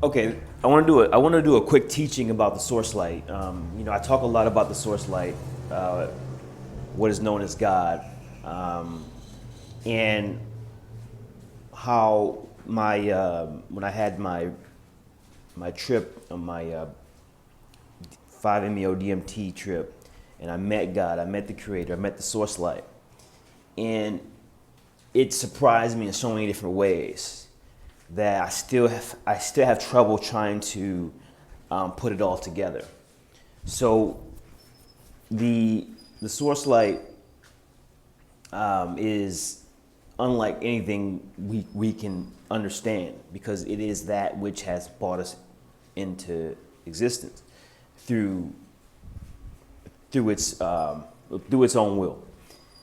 Okay, I want to do a quick teaching about the source light. I talk a lot about the source light, uh, what is known as God, and how my when I had my trip on my 5-MeO DMT trip, and I met God, I met the Creator, I met the source light, and it surprised me in so many different ways that I still have trouble trying to put it all together. So the source light is unlike anything we can understand, because it is that which has brought us into existence through through its through its own will.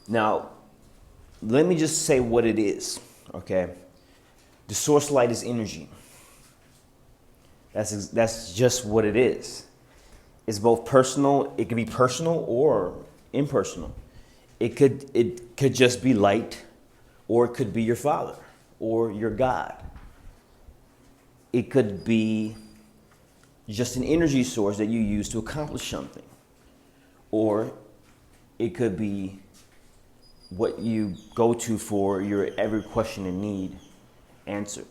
Now, let me just say what it is. Okay, the source light is energy. That's just what it is. It's both personal. It could be personal or impersonal. It could just be light, or it could be your father or your God. It could be just an energy source that you use to accomplish something, or it could be what you go to for your every question and need answered.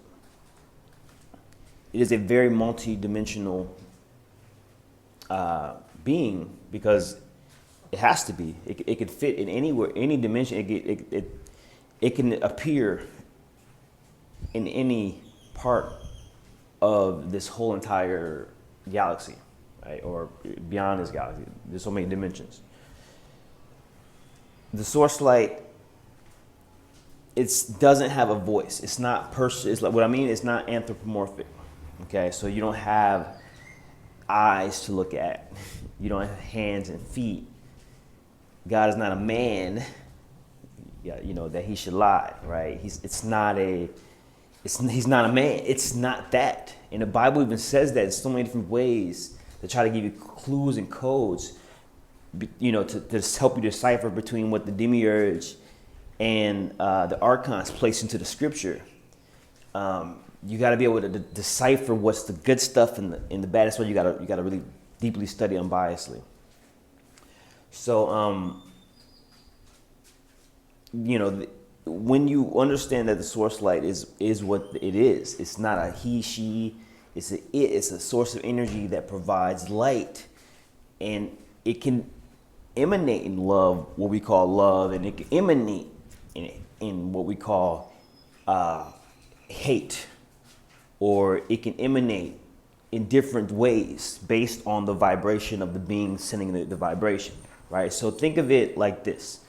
It is a very multi-dimensional being, because it has to be. It can fit in anywhere, any dimension. It can appear in any part of this whole entire galaxy, right? Or beyond this galaxy. There's so many dimensions. The source light, it doesn't have a voice. It's not It's like, what I mean, it's not anthropomorphic. Okay, so you don't have eyes to look at. You don't have hands and feet. God is not a man, that he should lie, right? He's not a man. It's not that. And the Bible even says that in so many different ways to try to give you clues and codes, to help you decipher between what the demiurge and the archons place into the scripture. You got to be able to decipher what's the good stuff and the bad. That's why you got to really deeply study unbiasedly. So, when you understand that the source light is what it is, it's not a he, she, it's a source of energy that provides light, and it can emanate in love, what we call love, and it can emanate in what we call hate, or it can emanate in different ways based on the vibration of the being sending the vibration, right? So think of it like this.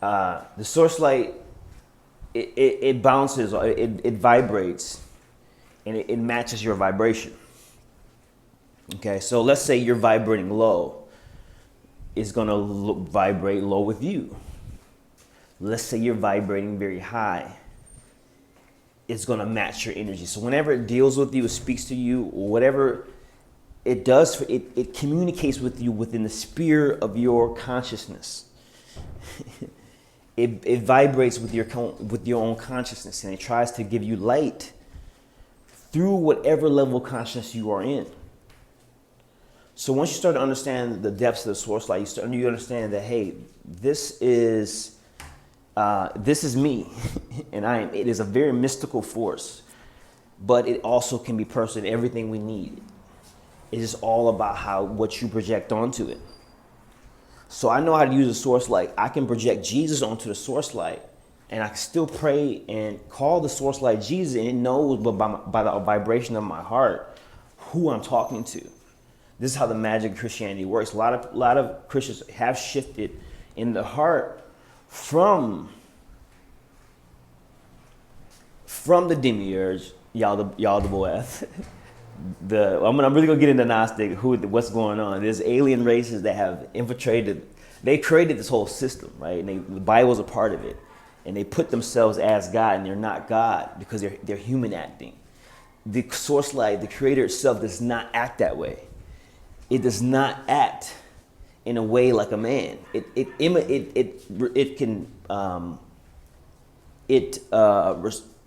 The source light, it bounces, it vibrates, and it matches your vibration. Okay, so let's say you're vibrating low. It's going to vibrate low with you. Let's say you're vibrating very high. It's going to match your energy. So whenever it deals with you, it speaks to you, whatever it does, it communicates with you within the sphere of your consciousness. It vibrates with your own consciousness, and it tries to give you light through whatever level of consciousness you are in. So once you start to understand the depths of the source light, you understand that, hey, this is me, and it is a very mystical force, but it also can be personal. Everything we need. It is all about what you project onto it. So I know how to use the source light. I can project Jesus onto the source light, and I can still pray and call the source light Jesus, and it knows by the vibration of my heart who I'm talking to. This is how the magic of Christianity works. A lot of Christians have shifted in the heart from the demiurge, Yaldabaoth. I'm really gonna get into Gnostic, what's going on. There's alien races that have infiltrated. They created this whole system, right? And the Bible's a part of it, and they put themselves as God, and they're not God because they're human acting. The source light, the Creator itself, does not act that way. It does not act in a way like a man.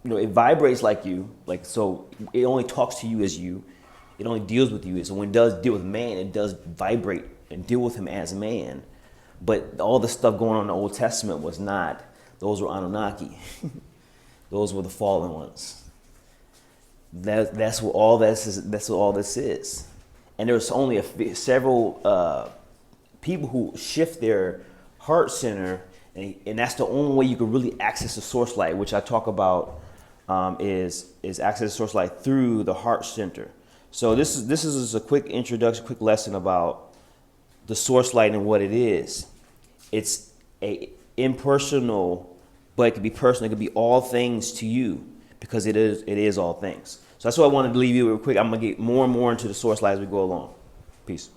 it vibrates like you, like, so it only talks to you as you, it only deals with you. So when it does deal with man, it does vibrate and deal with him as man. But all the stuff going on in the Old Testament was not. Those were Anunnaki. Those were the fallen ones. That's what all this is. That's what all this is. And there's only several people who shift their heart center, and that's the only way you can really access the source light, which I talk about, is access the source light through the heart center. So this is a quick introduction, quick lesson about the source light and what it is. It's a impersonal, but it could be personal. It could be all things to you, because it is all things. So that's what I wanted to leave you real quick. I'm gonna get more and more into the source light as we go along. Peace.